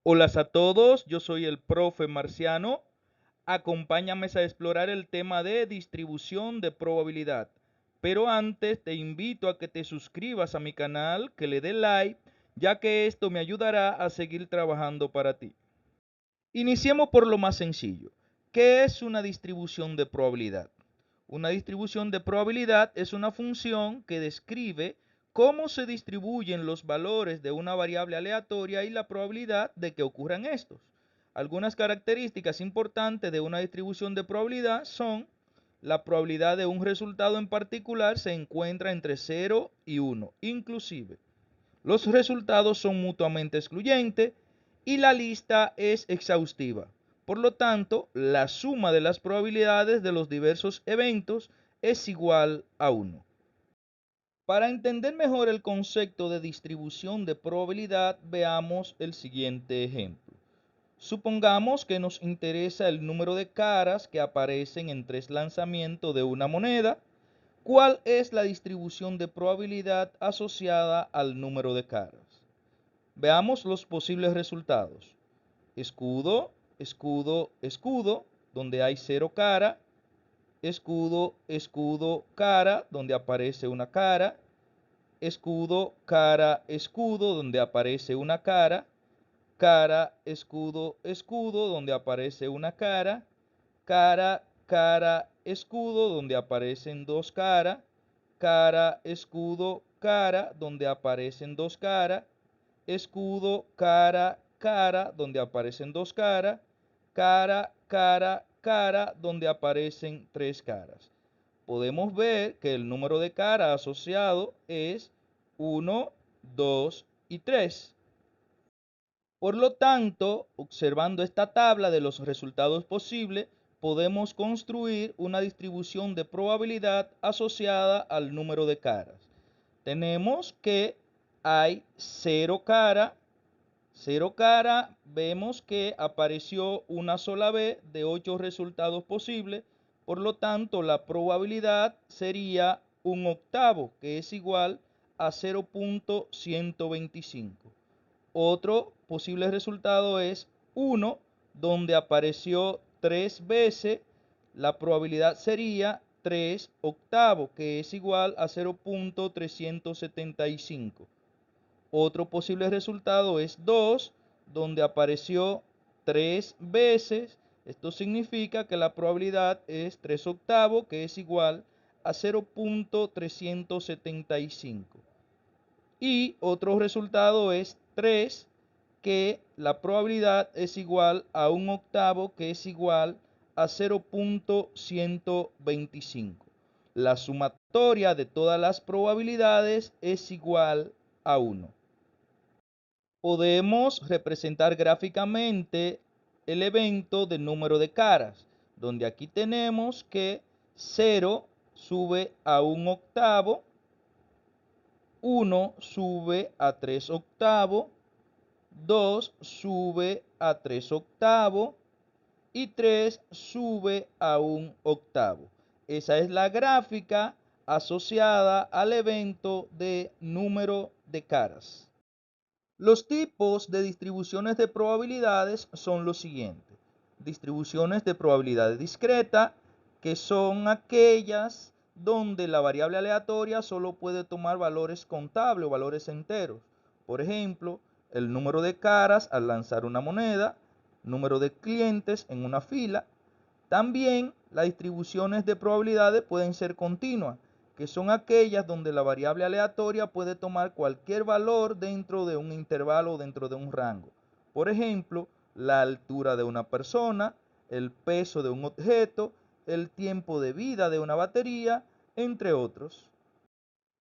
Hola a todos, yo soy el profe Marciano. Acompáñame a explorar el tema de distribución de probabilidad. Pero antes te invito a que te suscribas a mi canal, que le dé like, ya que esto me ayudará a seguir trabajando para ti. Iniciemos por lo más sencillo. ¿Qué es una distribución de probabilidad? Una distribución de probabilidad es una función que describe cómo se distribuyen los valores de una variable aleatoria y la probabilidad de que ocurran estos. Algunas características importantes de una distribución de probabilidad son: la probabilidad de un resultado en particular se encuentra entre 0 y 1, inclusive los resultados son mutuamente excluyentes y la lista es exhaustiva. Por lo tanto, la suma de las probabilidades de los diversos eventos es igual a 1. Para entender mejor el concepto de distribución de probabilidad, veamos el siguiente ejemplo. Supongamos que nos interesa el número de caras que aparecen en 3 lanzamientos de una moneda. ¿Cuál es la distribución de probabilidad asociada al número de caras? Veamos los posibles resultados. Escudo, escudo, escudo, donde hay 0 cara. Escudo, escudo, cara, donde aparece una cara. Escudo, cara, escudo, donde aparece una cara. Cara, escudo, escudo, donde aparece una cara. Cara, cara, escudo, donde aparecen dos caras. Cara, escudo, cara, donde aparecen dos caras. Escudo, cara, cara, donde aparecen dos caras. Cara, cara, cara, donde aparecen tres caras. Podemos ver que el número de caras asociado es 1, 2 y 3. Por lo tanto, observando esta tabla de los resultados posibles, podemos construir una distribución de probabilidad asociada al número de caras. Tenemos que hay 0 cara. 0 cara, vemos que apareció una sola vez de 8 resultados posibles. Por lo tanto, la probabilidad sería un octavo, que es igual a 0.125. Otro posible resultado es 1, donde apareció 3 veces. La probabilidad sería 3 octavos, que es igual a 0.375. Otro posible resultado es 2, donde apareció 3 veces. Esto significa que la probabilidad es 3 octavos, que es igual a 0.375. Y otro resultado es 3, que la probabilidad es igual a un octavo, que es igual a 0.125. La sumatoria de todas las probabilidades es igual a 1. Podemos representar gráficamente el evento del número de caras, donde aquí tenemos que 0 sube a un octavo, 1 sube a 3 octavos, 2 sube a 3 octavos y 3 sube a un octavo. Esa es la gráfica asociada al evento de número de caras. Los tipos de distribuciones de probabilidades son los siguientes. Distribuciones de probabilidad discreta, que son aquellas donde la variable aleatoria solo puede tomar valores contables o valores enteros. Por ejemplo, el número de caras al lanzar una moneda, número de clientes en una fila. También las distribuciones de probabilidades pueden ser continuas, que son aquellas donde la variable aleatoria puede tomar cualquier valor dentro de un intervalo o dentro de un rango. Por ejemplo, la altura de una persona, el peso de un objeto, el tiempo de vida de una batería, entre otros.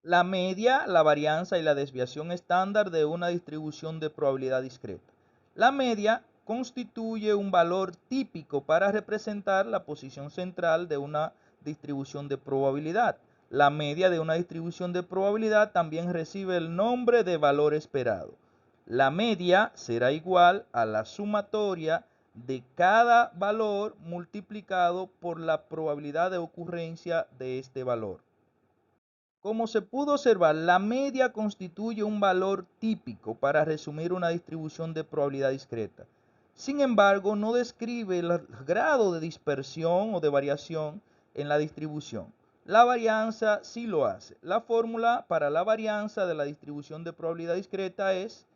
La media, la varianza y la desviación estándar de una distribución de probabilidad discreta. La media constituye un valor típico para representar la posición central de una distribución de probabilidad. La media de una distribución de probabilidad también recibe el nombre de valor esperado. La media será igual a la sumatoria de cada valor multiplicado por la probabilidad de ocurrencia de este valor. Como se pudo observar, la media constituye un valor típico para resumir una distribución de probabilidad discreta. Sin embargo, no describe el grado de dispersión o de variación en la distribución. La varianza sí lo hace. La fórmula para la varianza de la distribución de probabilidad discreta es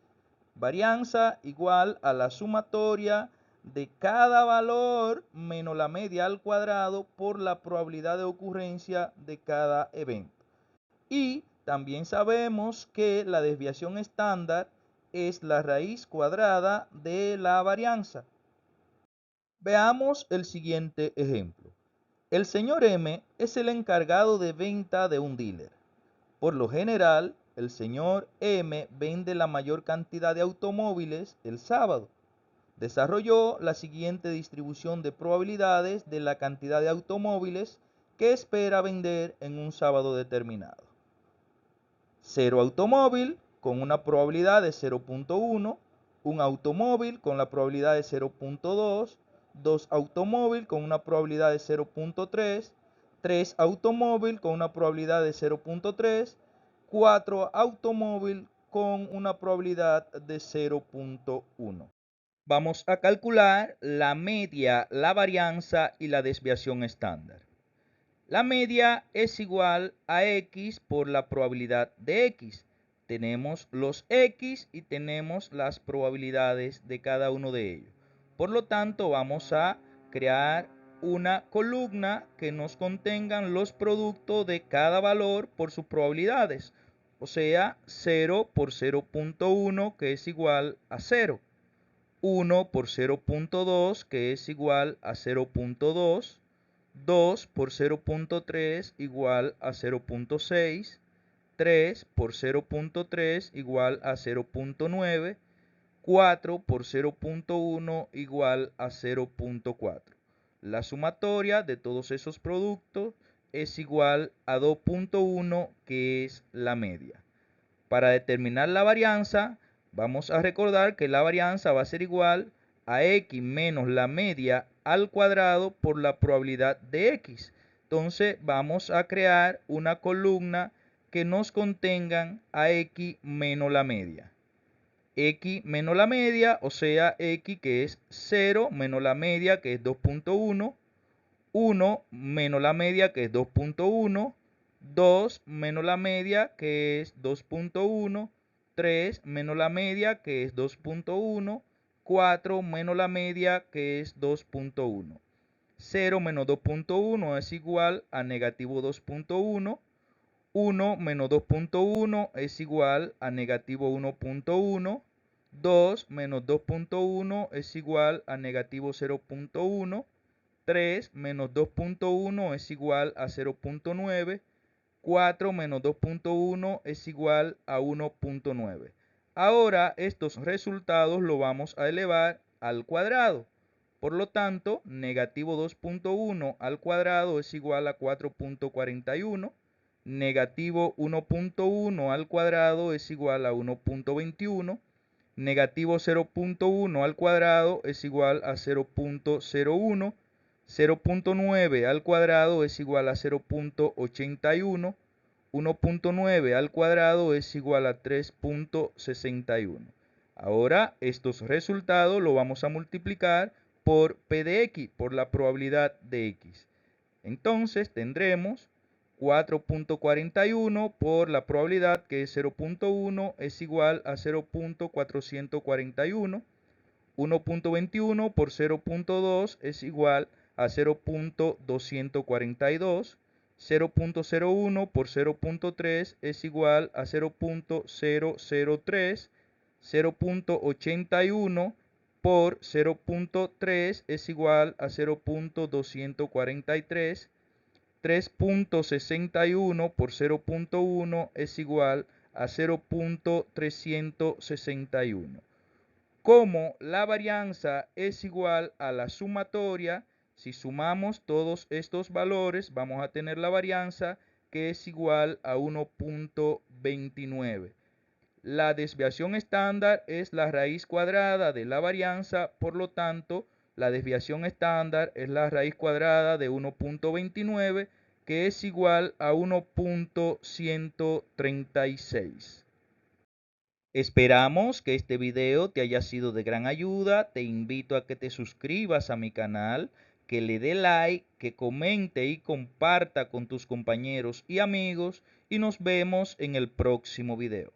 varianza igual a la sumatoria de cada valor menos la media al cuadrado por la probabilidad de ocurrencia de cada evento. Y también sabemos que la desviación estándar es la raíz cuadrada de la varianza. Veamos el siguiente ejemplo. El señor M es el encargado de venta de un dealer. Por lo general, el señor M vende la mayor cantidad de automóviles el sábado. Desarrolló la siguiente distribución de probabilidades de la cantidad de automóviles que espera vender en un sábado determinado. 0 automóvil con una probabilidad de 0.1, un automóvil con la probabilidad de 0.2, 2 automóvil con una probabilidad de 0.3, 3 automóvil con una probabilidad de 0.3, 4 automóvil con una probabilidad de 0.1. Vamos a calcular la media, la varianza y la desviación estándar. La media es igual a X por la probabilidad de X. Tenemos los X y tenemos las probabilidades de cada uno de ellos. Por lo tanto, vamos a crear una columna que nos contengan los productos de cada valor por sus probabilidades. O sea, 0 por 0.1, que es igual a 0. 1 por 0.2, que es igual a 0.2. 2 por 0.3 igual a 0.6, 3 por 0.3 igual a 0.9, 4 por 0.1 igual a 0.4. La sumatoria de todos esos productos es igual a 2.1, que es la media. Para determinar la varianza, vamos a recordar que la varianza va a ser igual a X menos la media al cuadrado por la probabilidad de X. Entonces vamos a crear una columna que nos contengan a X menos la media. X menos la media, o sea, X que es 0 menos la media que es 2.1, 1 menos la media que es 2.1, 2 menos la media que es 2.1, 3 menos la media que es 2.1, 4 menos la media que es 2.1. 0 menos 2.1 es igual a negativo 2.1. 1 menos 2.1 es igual a negativo 1.1. 2 menos 2.1 es igual a negativo 0.1. 3 menos 2.1 es igual a 0.9. 4 menos 2.1 es igual a 1.9. Ahora estos resultados los vamos a elevar al cuadrado. Por lo tanto, negativo 2.1 al cuadrado es igual a 4.41. Negativo 1.1 al cuadrado es igual a 1.21. Negativo 0.1 al cuadrado es igual a 0.01. 0.9 al cuadrado es igual a 0.81. 1.9 al cuadrado es igual a 3.61. Ahora estos resultados los vamos a multiplicar por P de X, por la probabilidad de X. Entonces tendremos 4.41 por la probabilidad que es 0.1 es igual a 0.441. 1.21 por 0.2 es igual a 0.242. 0.01 por 0.3 es igual a 0.003. 0.81 por 0.3 es igual a 0.243. 3.61 por 0.1 es igual a 0.361. Como la varianza es igual a la sumatoria, si sumamos todos estos valores, vamos a tener la varianza que es igual a 1.29. La desviación estándar es la raíz cuadrada de la varianza, por lo tanto, la desviación estándar es la raíz cuadrada de 1.29, que es igual a 1.136. Esperamos que este video te haya sido de gran ayuda. Te invito a que te suscribas a mi canal, que le dé like, que comente y comparta con tus compañeros y amigos, y nos vemos en el próximo video.